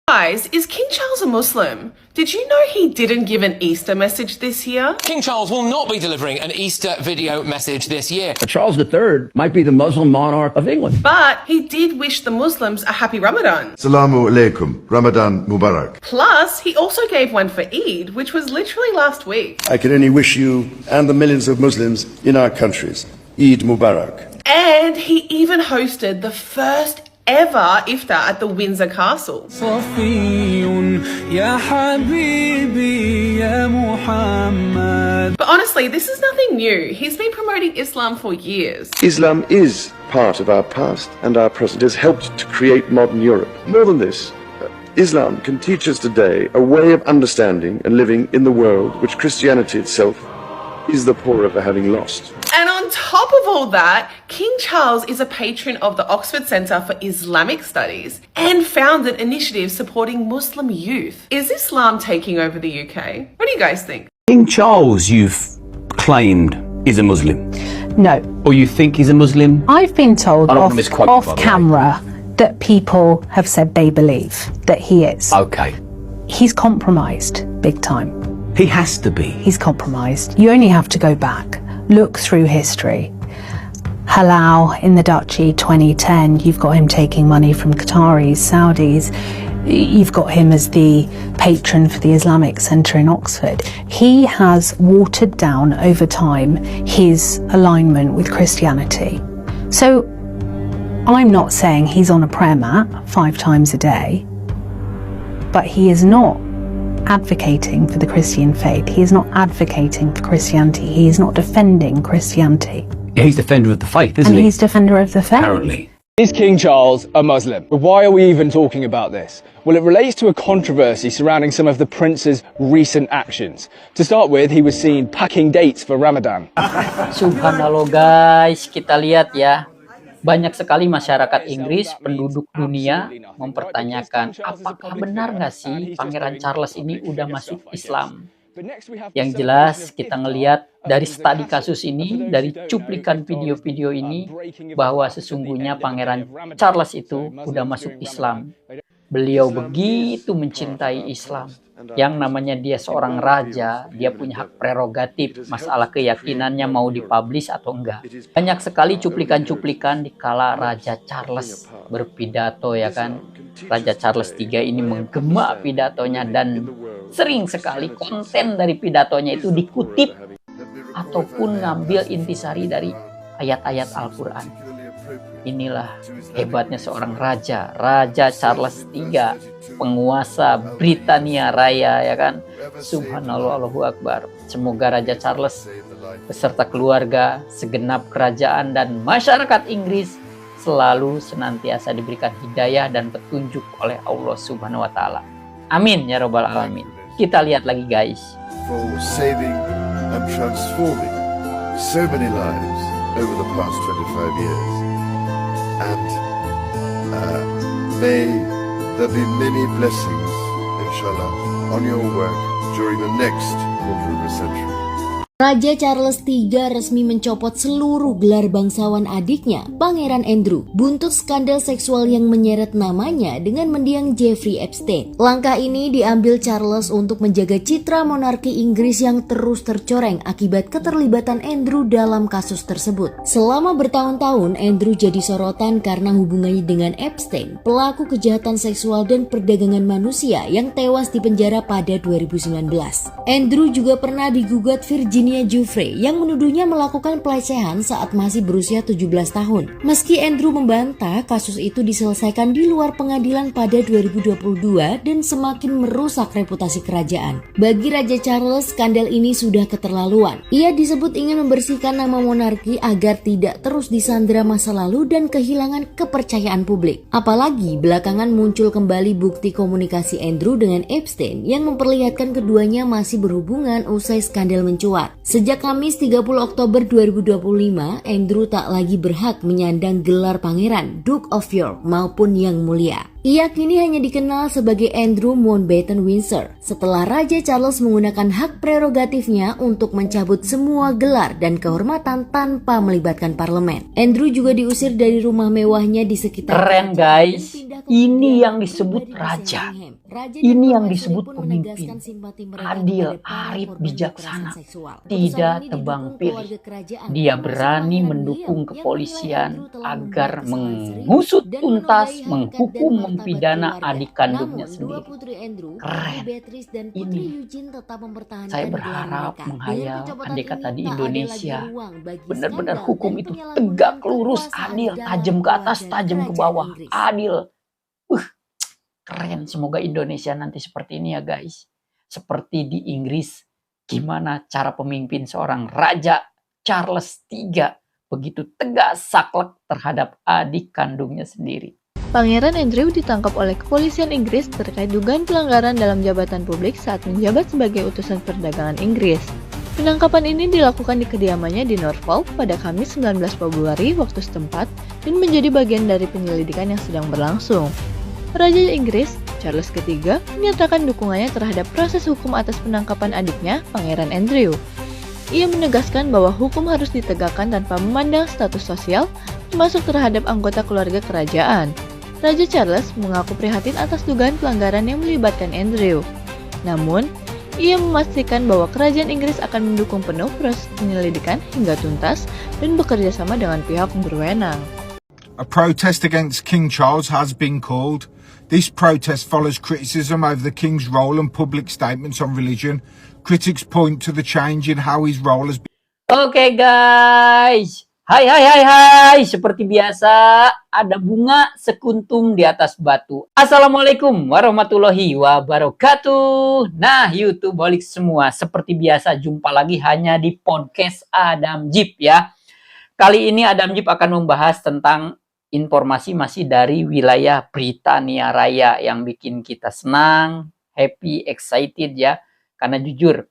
Guys, is King Charles a Muslim? Did you know he didn't give an Easter message this year? King Charles will not be delivering an Easter video message this year. Charles III might be the Muslim monarch of England. But he did wish the Muslims a happy Ramadan. Assalamu alaikum, Ramadan Mubarak. Plus, he also gave one for Eid, which was literally last week. I can only wish you and the millions of Muslims in our countries Eid Mubarak. And he even hosted the first ever iftar at the Windsor Castle. But honestly, this is nothing new. He's been promoting Islam for years. Islam is part of our past and our present, has helped to create modern Europe. More than this, Islam can teach us today a way of understanding and living in the world which Christianity itself is the poorer for having lost. And on top of all that, King Charles is a patron of the Oxford Centre for Islamic Studies and founded initiatives supporting Muslim youth. Is Islam taking over the UK? What do you guys think? King Charles, you've claimed, is a Muslim. No. Or you think he's a Muslim? I've been told I don't want to misquote you, by the off way. camera that people have said they believe that he is. Okay. He's compromised big time. He has to be. He's compromised. You only have to go back, look through history. Halal in the Duchy 2010, you've got him taking money from Qataris, Saudis. You've got him as the patron for the Islamic Centre in Oxford. He has watered down over time his alignment with Christianity. So I'm not saying he's on a prayer mat 5 times a day, but he is not advocating for the Christian faith. He is not advocating for Christianity. He is not defending Christianity. Yeah, he's defender of the faith, isn't And he? he's defender of the faith. Apparently. Is King Charles a Muslim? But why are we even talking about this? Well, it relates to a controversy surrounding some of the prince's recent actions. To start with, he was seen packing dates for Ramadan. Subhanallah guys, kita lihat ya. Banyak sekali masyarakat Inggris, penduduk dunia mempertanyakan apakah benar nggak sih Pangeran Charles ini udah masuk Islam. Yang jelas kita ngelihat dari studi kasus ini, dari cuplikan video-video ini, bahwa sesungguhnya Pangeran Charles itu udah masuk Islam. Beliau begitu mencintai Islam. Yang namanya dia seorang raja, dia punya hak prerogatif masalah keyakinannya mau dipublish atau enggak. Banyak sekali cuplikan-cuplikan di kala Raja Charles berpidato ya kan. Raja Charles III ini menggema pidatonya dan sering sekali konten dari pidatonya itu dikutip ataupun ngambil intisari dari ayat-ayat Al-Quran. Inilah hebatnya seorang raja, Raja Charles III, penguasa Britania Raya ya kan. Subhanallah, Allahu Akbar. Semoga Raja Charles beserta keluarga, segenap kerajaan dan masyarakat Inggris selalu senantiasa diberikan hidayah dan petunjuk oleh Allah Subhanahu wa taala. Amin ya rabbal alamin. Kita lihat lagi guys. For saving and transforming so many lives over the past 25 years. And may there be many blessings, inshallah, on your work during the next quarter of a century. Raja Charles III resmi mencopot seluruh gelar bangsawan adiknya, Pangeran Andrew, buntut skandal seksual yang menyeret namanya dengan mendiang Jeffrey Epstein. Langkah ini diambil Charles untuk menjaga citra monarki Inggris yang terus tercoreng akibat keterlibatan Andrew dalam kasus tersebut. Selama bertahun-tahun, Andrew jadi sorotan karena hubungannya dengan Epstein, pelaku kejahatan seksual dan perdagangan manusia yang tewas di penjara pada 2019. Andrew juga pernah digugat Virginia Giuffre yang menuduhnya melakukan pelecehan saat masih berusia 17 tahun. Meski Andrew membantah, kasus itu diselesaikan di luar pengadilan pada 2022 dan semakin merusak reputasi kerajaan. Bagi Raja Charles, skandal ini sudah keterlaluan. Ia disebut ingin membersihkan nama monarki agar tidak terus disandera masa lalu dan kehilangan kepercayaan publik. Apalagi belakangan muncul kembali bukti komunikasi Andrew dengan Epstein yang memperlihatkan keduanya masih berhubungan usai skandal mencuat. Sejak Kamis 30 Oktober 2025, Andrew tak lagi berhak menyandang gelar pangeran, Duke of York maupun Yang Mulia. Ia kini hanya dikenal sebagai Andrew Mountbatten Windsor setelah Raja Charles menggunakan hak prerogatifnya untuk mencabut semua gelar dan kehormatan tanpa melibatkan parlemen. Andrew juga diusir dari rumah mewahnya di sekitar Keren guys, ini yang disebut raja. Ini yang disebut pemimpin. Adil, arif, bijaksana, tidak tebang pilih. Dia berani mendukung kepolisian agar mengusut tuntas, menghukum, mempidana adik kandungnya sendiri. Keren. Ini saya berharap menghayal andai kata di Indonesia benar-benar hukum itu tegak, lurus, adil, tajam ke atas, tajam ke bawah, adil. Keren, semoga Indonesia nanti seperti ini ya guys. Seperti di Inggris, gimana cara pemimpin seorang Raja Charles III begitu tegas saklek terhadap adik kandungnya sendiri. Pangeran Andrew ditangkap oleh kepolisian Inggris terkait dugaan pelanggaran dalam jabatan publik saat menjabat sebagai utusan perdagangan Inggris. Penangkapan ini dilakukan di kediamannya di Norfolk pada Kamis 19 Februari waktu setempat dan menjadi bagian dari penyelidikan yang sedang berlangsung. Raja Inggris, Charles III, menyatakan dukungannya terhadap proses hukum atas penangkapan adiknya, Pangeran Andrew. Ia menegaskan bahwa hukum harus ditegakkan tanpa memandang status sosial, termasuk terhadap anggota keluarga kerajaan. Raja Charles mengaku prihatin atas dugaan pelanggaran yang melibatkan Andrew. Namun, ia memastikan bahwa kerajaan Inggris akan mendukung penuh proses penyelidikan hingga tuntas dan bekerja sama dengan pihak berwenang. A protest against King Charles has been called. This protest follows criticism over the King's role and public statements on religion. Critics point to the change in how his role has been. Oke guys, hai. Seperti biasa, ada bunga sekuntum di atas batu. Assalamualaikum warahmatullahi wabarakatuh. Nah, YouTube balik semua. Seperti biasa, jumpa lagi hanya di podcast Adam Jeep ya. Kali ini Adam Jeep akan membahas tentang informasi masih dari wilayah Britania Raya yang bikin kita senang, happy, excited ya. Karena jujur,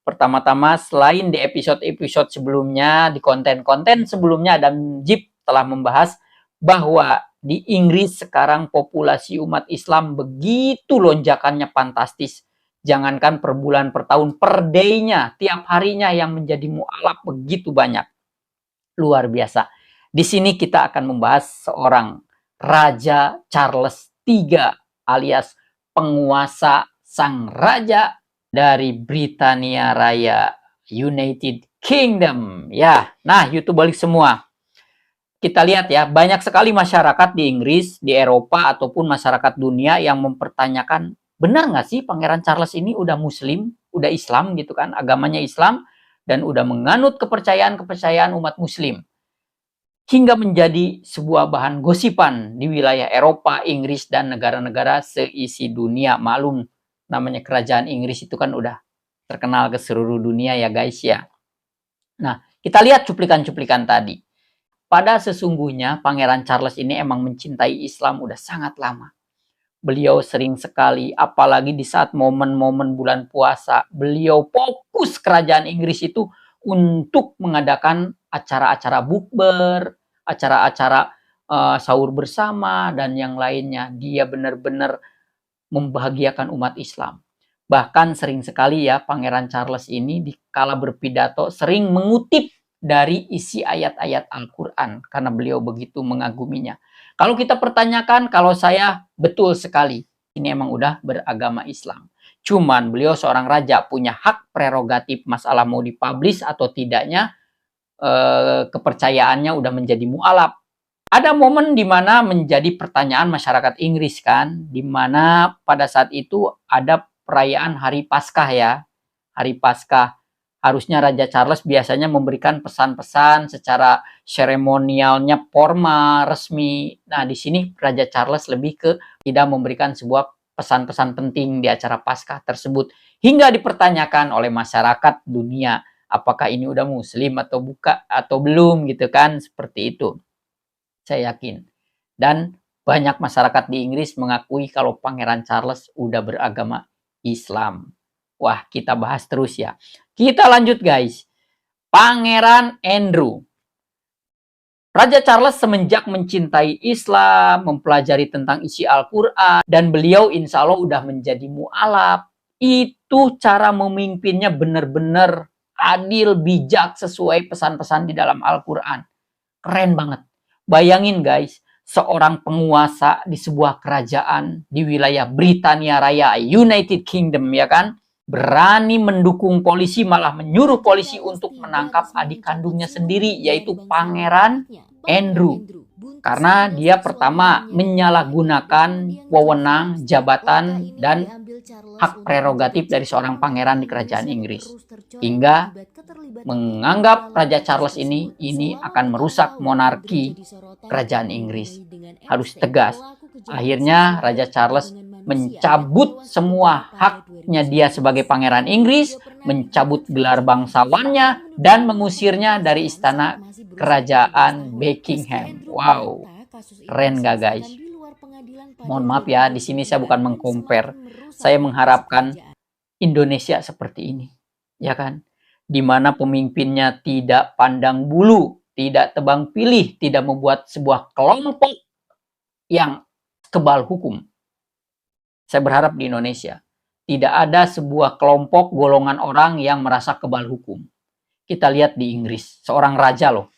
pertama-tama selain di episode-episode sebelumnya, di konten-konten sebelumnya Adam Jeep telah membahas bahwa di Inggris sekarang populasi umat Islam begitu lonjakannya fantastis. Jangankan per bulan, per tahun, per day-nya, tiap harinya yang menjadi mu'alaf begitu banyak. Luar biasa. Di sini kita akan membahas seorang Raja Charles III alias penguasa sang raja dari Britania Raya, United Kingdom. Ya, nah YouTube balik semua. Kita lihat ya, banyak sekali masyarakat di Inggris, di Eropa, ataupun masyarakat dunia yang mempertanyakan, benar nggak sih Pangeran Charles ini udah Muslim, udah Islam gitu kan, agamanya Islam, dan udah menganut kepercayaan-kepercayaan umat Muslim. Hingga menjadi sebuah bahan gosipan di wilayah Eropa, Inggris, dan negara-negara seisi dunia. Malum, namanya kerajaan Inggris itu kan udah terkenal ke seluruh dunia ya guys ya. Nah, kita lihat cuplikan-cuplikan tadi. Pada sesungguhnya Pangeran Charles ini emang mencintai Islam udah sangat lama. Beliau sering sekali, apalagi di saat momen-momen bulan puasa, beliau fokus kerajaan Inggris itu untuk mengadakan acara-acara bukber, acara-acara sahur bersama, dan yang lainnya. Dia benar-benar membahagiakan umat Islam. Bahkan sering sekali ya Pangeran Charles ini dikala berpidato sering mengutip dari isi ayat-ayat Al-Quran karena beliau begitu mengaguminya. Kalau kita pertanyakan, kalau saya betul sekali, ini emang udah beragama Islam. Cuman beliau seorang raja punya hak prerogatif masalah mau dipublish atau tidaknya, kepercayaannya udah menjadi mu'alaf. Ada momen di mana menjadi pertanyaan masyarakat Inggris kan, di mana pada saat itu ada perayaan Hari Paskah ya. Hari Paskah. Harusnya Raja Charles biasanya memberikan pesan-pesan secara seremonialnya formal, resmi. Nah, di sini Raja Charles lebih ke tidak memberikan sebuah pesan-pesan penting di acara Paskah tersebut. Hingga dipertanyakan oleh masyarakat dunia, apakah ini udah Muslim atau bukan atau belum gitu kan, seperti itu. Saya yakin. Dan banyak masyarakat di Inggris mengakui kalau Pangeran Charles udah beragama Islam. Wah, kita bahas terus ya. Kita lanjut guys. Pangeran Andrew. Raja Charles semenjak mencintai Islam, mempelajari tentang isi Al-Quran, dan beliau insya Allah udah menjadi mu'alaf. Itu cara memimpinnya benar-benar adil, bijak, sesuai pesan-pesan di dalam Al-Quran. Keren banget. Bayangin guys, seorang penguasa di sebuah kerajaan di wilayah Britania Raya, United Kingdom, ya kan? Berani mendukung polisi, malah menyuruh polisi untuk menangkap adik kandungnya sendiri, yaitu Pangeran Andrew. Karena dia pertama menyalahgunakan wewenang, jabatan, dan hak prerogatif dari seorang pangeran di kerajaan Inggris. Hingga menganggap Raja Charles ini akan merusak monarki kerajaan Inggris. Harus tegas. Akhirnya Raja Charles mencabut semua haknya dia sebagai pangeran Inggris, mencabut gelar bangsawannya, dan mengusirnya dari istana kerajaan Buckingham. Wow, keren gak guys? Mohon maaf ya, di sini saya bukan mengcompare. Saya mengharapkan Indonesia seperti ini, ya kan? Dimana pemimpinnya tidak pandang bulu, tidak tebang pilih, tidak membuat sebuah kelompok yang kebal hukum. Saya berharap di Indonesia tidak ada sebuah kelompok golongan orang yang merasa kebal hukum. Kita lihat di Inggris, seorang raja loh.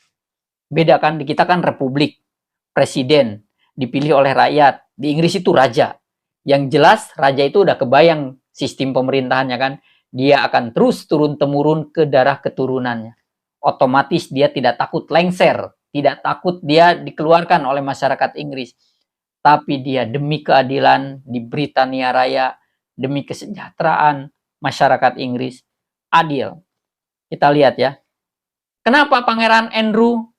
Beda kan, di kita kan republik, presiden, dipilih oleh rakyat. Di Inggris itu raja. Yang jelas raja itu udah kebayang sistem pemerintahannya kan. Dia akan terus turun-temurun ke darah keturunannya. Otomatis dia tidak takut lengser, tidak takut dia dikeluarkan oleh masyarakat Inggris. Tapi dia demi keadilan di Britania Raya, demi kesejahteraan masyarakat Inggris, adil. Kita lihat ya. Kenapa Pangeran Andrew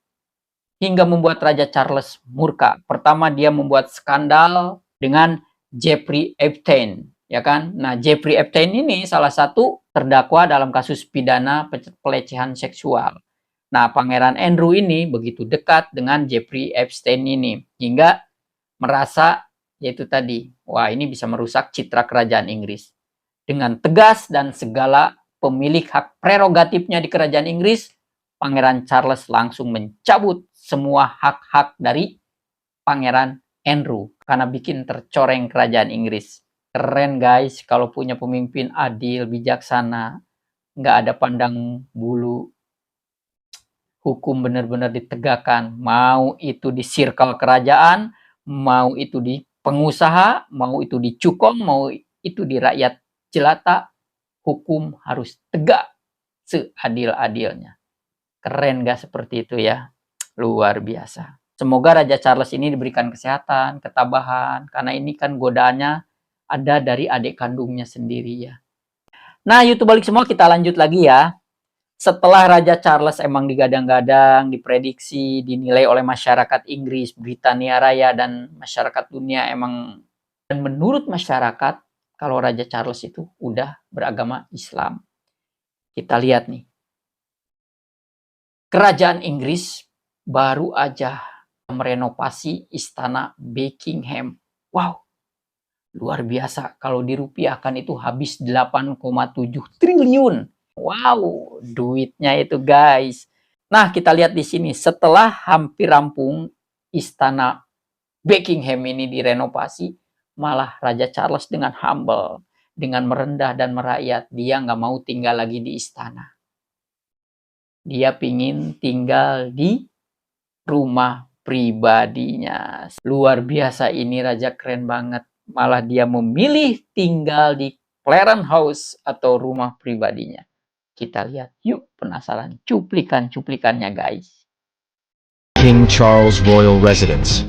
hingga membuat Raja Charles murka? Pertama, dia membuat skandal dengan Jeffrey Epstein, ya kan? Nah, Jeffrey Epstein ini salah satu terdakwa dalam kasus pidana pelecehan seksual. Nah, Pangeran Andrew ini begitu dekat dengan Jeffrey Epstein ini hingga merasa yaitu tadi, wah ini bisa merusak citra kerajaan Inggris. Dengan tegas dan segala pemilik hak prerogatifnya di kerajaan Inggris, Pangeran Charles langsung mencabut semua hak-hak dari Pangeran Andrew karena bikin tercoreng kerajaan Inggris. Keren guys, kalau punya pemimpin adil, bijaksana, nggak ada pandang bulu, hukum benar-benar ditegakkan, mau itu di circle kerajaan, mau itu di pengusaha, mau itu di cukong, mau itu di rakyat jelata, hukum harus tegak seadil-adilnya. Keren gak seperti itu ya? Luar biasa. Semoga Raja Charles ini diberikan kesehatan, ketabahan, karena ini kan godaannya ada dari adik kandungnya sendiri ya. Nah, YouTube balik semua, kita lanjut lagi ya. Setelah Raja Charles emang digadang-gadang, diprediksi, dinilai oleh masyarakat Inggris, Britania Raya, dan masyarakat dunia emang, dan menurut masyarakat, kalau Raja Charles itu udah beragama Islam. Kita lihat nih. Kerajaan Inggris baru aja merenovasi istana Buckingham. Wow, luar biasa. Kalau dirupiahkan itu habis 8,7 triliun. Wow, duitnya itu guys. Nah, kita lihat di sini. Setelah hampir rampung istana Buckingham ini direnovasi, malah Raja Charles dengan humble, dengan merendah dan merakyat, dia nggak mau tinggal lagi di istana. Dia pingin tinggal di rumah pribadinya. Luar biasa ini raja, keren banget. Malah dia memilih tinggal di Clarence House atau rumah pribadinya. Kita lihat yuk, penasaran cuplikan-cuplikannya guys. King Charles Royal Residence.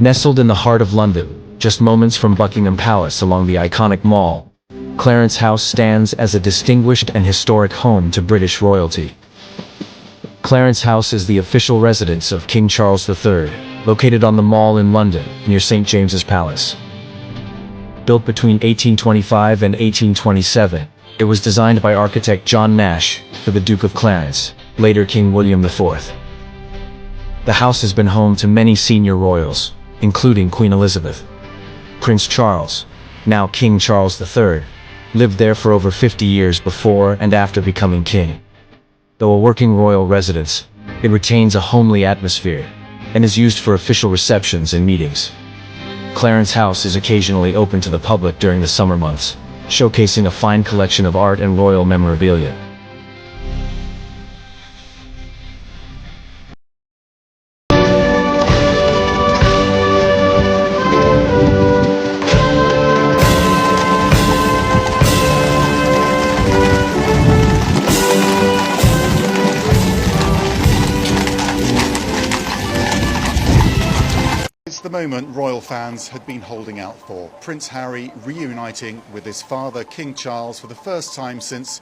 Nestled in the heart of London, just moments from Buckingham Palace along the iconic Mall, Clarence House stands as a distinguished and historic home to British royalty. Clarence House is the official residence of King Charles III, located on the Mall in London, near St. James's Palace. Built between 1825 and 1827, it was designed by architect John Nash for the Duke of Clarence, later King William IV. The house has been home to many senior royals, including Queen Elizabeth. Prince Charles, now King Charles III, lived there for over 50 years before and after becoming king. Though a working royal residence, It retains a homely atmosphere and is used for official receptions and meetings. Clarence House is occasionally open to the public during the summer months, showcasing a fine collection of art and royal memorabilia. It's the moment royal fans had been holding out for. Prince Harry reuniting with his father, King Charles, for the first time since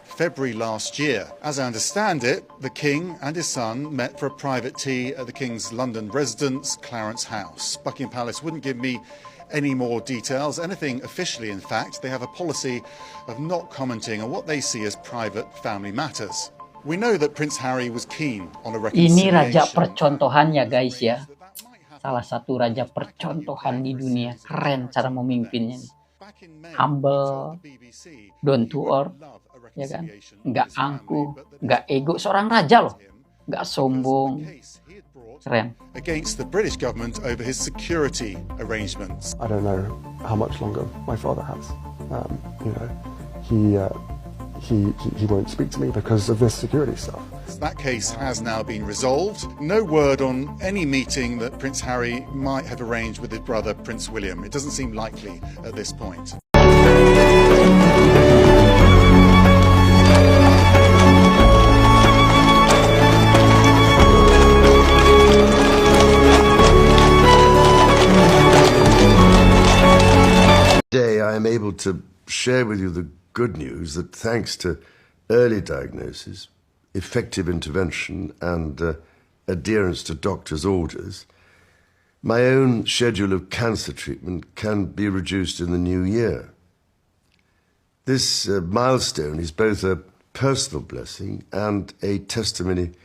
February last year. As I understand it, the King and his son met for a private tea at the King's London residence, Clarence House. Buckingham Palace wouldn't give me any more details, anything officially in fact. They have a policy of not commenting on what they see as private family matters. We know that Prince Harry was keen on a Ini raja reconciliation. percontohannya guys ya. Salah satu raja percontohan di dunia. Keren cara memimpinnya. Humble, down to earth, ya kan? Nggak angkuh, nggak ego. Seorang raja loh, nggak sombong. Keren. Against the British government over his security arrangements. I don't know how much longer my father has. He won't speak to me because of this security stuff. That case has now been resolved. No word on any meeting that Prince Harry might have arranged with his brother Prince William. It doesn't seem likely at this point. Today I am able to share with you the good news that thanks to early diagnosis, effective intervention and adherence to doctors' orders, my own schedule of cancer treatment can be reduced in the new year. This milestone is both a personal blessing and a testimony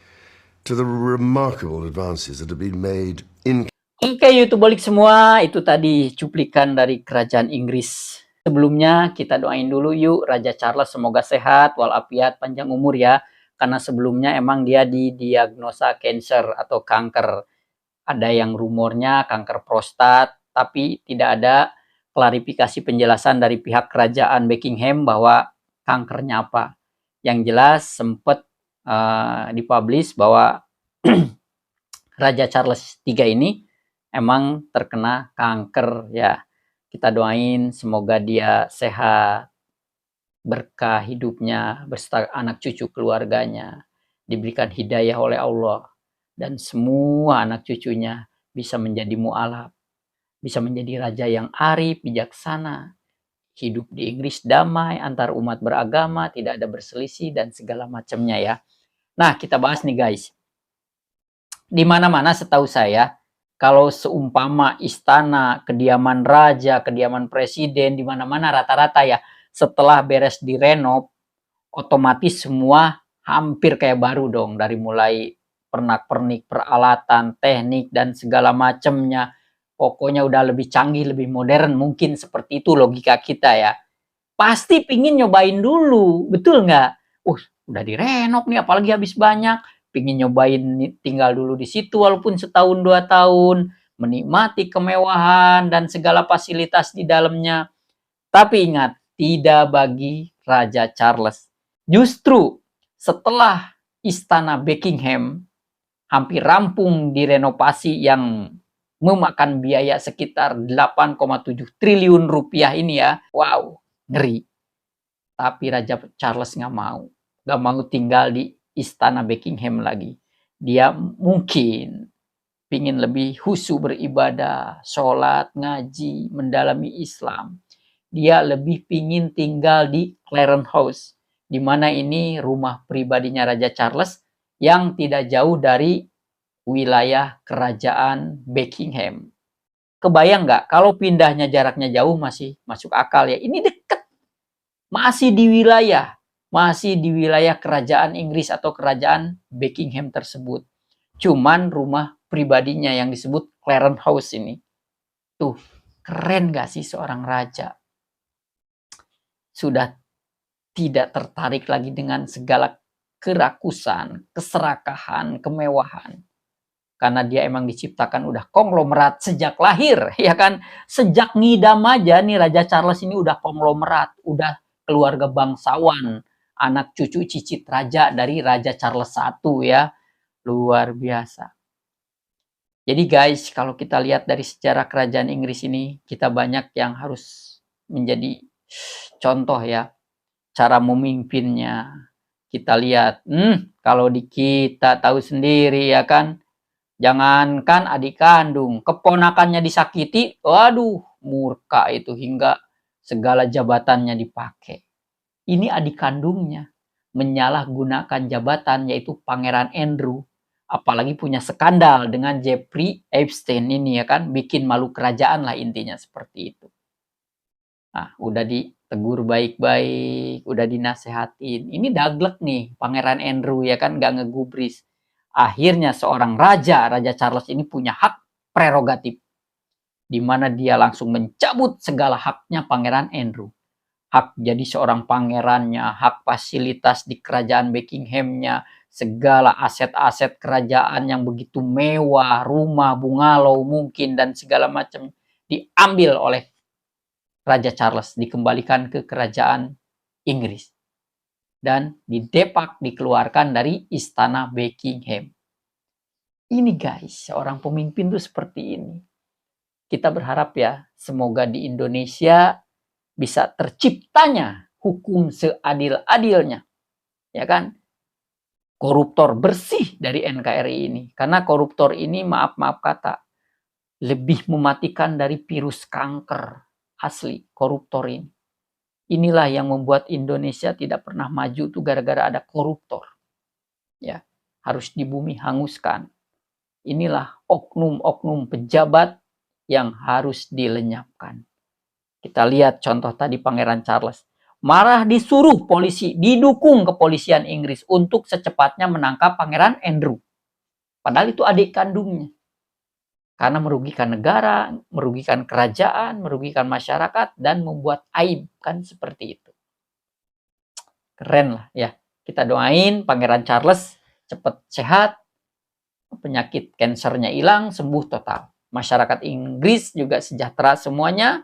to the remarkable advances that have been made in. Oke, YouTubeolik semua, itu tadi cuplikan dari kerajaan Inggris. Sebelumnya kita doain dulu yuk Raja Charles semoga sehat walafiat panjang umur ya. Karena sebelumnya emang dia didiagnosa cancer atau kanker. Ada yang rumornya kanker prostat, tapi tidak ada klarifikasi penjelasan dari pihak kerajaan Buckingham bahwa kankernya apa. Yang jelas sempat dipublish bahwa Raja Charles III ini emang terkena kanker ya. Kita doain semoga dia sehat, berkah hidupnya, beserta anak cucu keluarganya, diberikan hidayah oleh Allah, dan semua anak cucunya bisa menjadi mu'alaf, bisa menjadi raja yang arif, bijaksana, hidup di Inggris damai, antar umat beragama, tidak ada berselisih, dan segala macamnya ya. Nah, kita bahas nih guys. Di mana-mana setahu saya, kalau seumpama istana, kediaman raja, kediaman presiden, di mana-mana rata-rata ya, setelah beres direnov, otomatis semua hampir kayak baru dong. Dari mulai pernak-pernik, peralatan, teknik, dan segala macamnya. Pokoknya udah lebih canggih, lebih modern. Mungkin seperti itu logika kita ya. Pasti pingin nyobain dulu, betul nggak? Udah direnov nih, apalagi habis banyak. Pingin nyobain tinggal dulu di situ walaupun setahun 2 tahun, menikmati kemewahan dan segala fasilitas di dalamnya. Tapi ingat, tidak bagi Raja Charles. Justru setelah istana Buckingham hampir rampung direnovasi yang memakan biaya sekitar 8,7 triliun rupiah ini ya. Wow, ngeri. Tapi Raja Charles nggak mau tinggal di istana Buckingham lagi. Dia mungkin pingin lebih khusyuk beribadah, sholat, ngaji, mendalami Islam. Dia lebih pingin tinggal di Clarence House, di mana ini rumah pribadinya Raja Charles yang tidak jauh dari wilayah kerajaan Buckingham. Kebayang nggak kalau pindahnya jaraknya jauh masih masuk akal ya? Ini deket, masih di wilayah kerajaan Inggris atau kerajaan Buckingham tersebut. Cuman rumah pribadinya yang disebut Clarence House ini. Tuh, keren gak sih seorang raja? Sudah tidak tertarik lagi dengan segala kerakusan, keserakahan, kemewahan. Karena dia emang diciptakan udah konglomerat sejak lahir, ya kan? Sejak ngidam aja nih Raja Charles ini udah konglomerat, udah keluarga bangsawan, anak cucu cicit raja dari Raja Charles I ya. Luar biasa. Jadi guys, kalau kita lihat dari sejarah kerajaan Inggris ini, kita banyak yang harus menjadi contoh ya. Cara memimpinnya. Kita lihat, kalau di kita tahu sendiri ya kan. Jangankan adik kandung, keponakannya disakiti, waduh, murka itu hingga segala jabatannya dipakai. Ini adik kandungnya menyalahgunakan jabatan, yaitu Pangeran Andrew. Apalagi punya skandal dengan Jeffrey Epstein ini ya kan, bikin malu kerajaan lah intinya seperti itu. Nah, udah ditegur baik-baik, udah dinasehatin. Ini daglek nih Pangeran Andrew ya kan, gak ngegubris. Akhirnya seorang raja Charles ini punya hak prerogatif, di mana dia langsung mencabut segala haknya Pangeran Andrew. Hak jadi seorang pangerannya, hak fasilitas di kerajaan Buckinghamnya, segala aset-aset kerajaan yang begitu mewah, rumah, bungalow mungkin, dan segala macam diambil oleh Raja Charles, dikembalikan ke kerajaan Inggris. Dan didepak, dikeluarkan dari istana Buckingham. Ini guys, seorang pemimpin tuh seperti ini. Kita berharap ya, semoga di Indonesia bisa terciptanya hukum seadil-adilnya. Ya kan? Koruptor bersih dari NKRI ini. Karena koruptor ini, maaf kata, lebih mematikan dari virus kanker. Asli, koruptor ini. Inilah yang membuat Indonesia tidak pernah maju tuh gara-gara ada koruptor. Ya, harus di bumi hanguskan. Inilah oknum-oknum pejabat yang harus dilenyapkan. Kita lihat contoh tadi Pangeran Charles. Marah disuruh polisi, didukung kepolisian Inggris untuk secepatnya menangkap Pangeran Andrew. Padahal itu adik kandungnya. Karena merugikan negara, merugikan kerajaan, merugikan masyarakat, dan membuat aib. Kan seperti itu. Keren lah ya. Kita doain Pangeran Charles cepat sehat, penyakit kansernya hilang, sembuh total. Masyarakat Inggris juga sejahtera semuanya.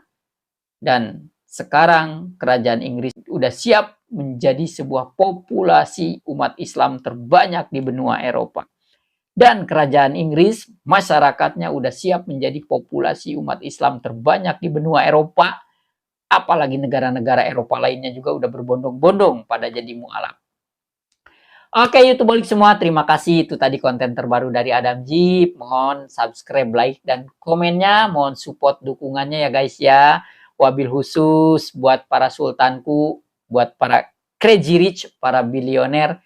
Dan sekarang kerajaan Inggris udah siap menjadi sebuah populasi umat Islam terbanyak di benua Eropa. Dan kerajaan Inggris, masyarakatnya udah siap menjadi populasi umat Islam terbanyak di benua Eropa. Apalagi negara-negara Eropa lainnya juga udah berbondong-bondong pada jadi mualaf. Oke YouTubeolik semua, terima kasih. Itu tadi konten terbaru dari Adam Jeep. Mohon subscribe, like, dan komennya. Mohon support dukungannya ya guys ya. Wabil khusus buat para sultanku, buat para crazy rich, para bilioner.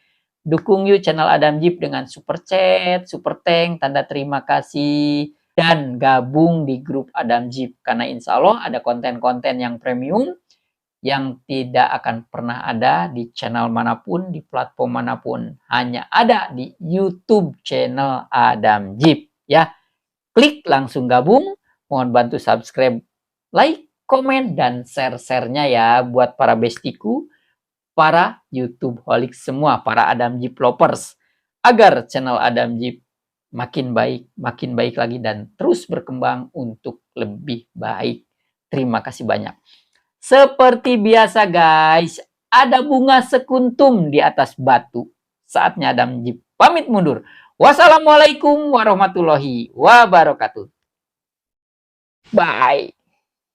Dukung yuk channel Adam Jeep dengan super chat, super thank, tanda terima kasih. Dan gabung di grup Adam Jeep. Karena insya Allah ada konten-konten yang premium. Yang tidak akan pernah ada di channel manapun, di platform manapun. Hanya ada di YouTube channel Adam Jeep. Ya, klik langsung gabung. Mohon bantu subscribe, like, komen, dan share-share-nya ya. Buat para bestiku, para YouTube holic semua, para Adam Jeep lovers, agar channel Adam Jeep makin baik lagi dan terus berkembang untuk lebih baik. Terima kasih banyak. Seperti biasa guys, ada bunga sekuntum di atas batu. Saatnya Adam Jeep pamit mundur. Wassalamualaikum warahmatullahi wabarakatuh. Bye.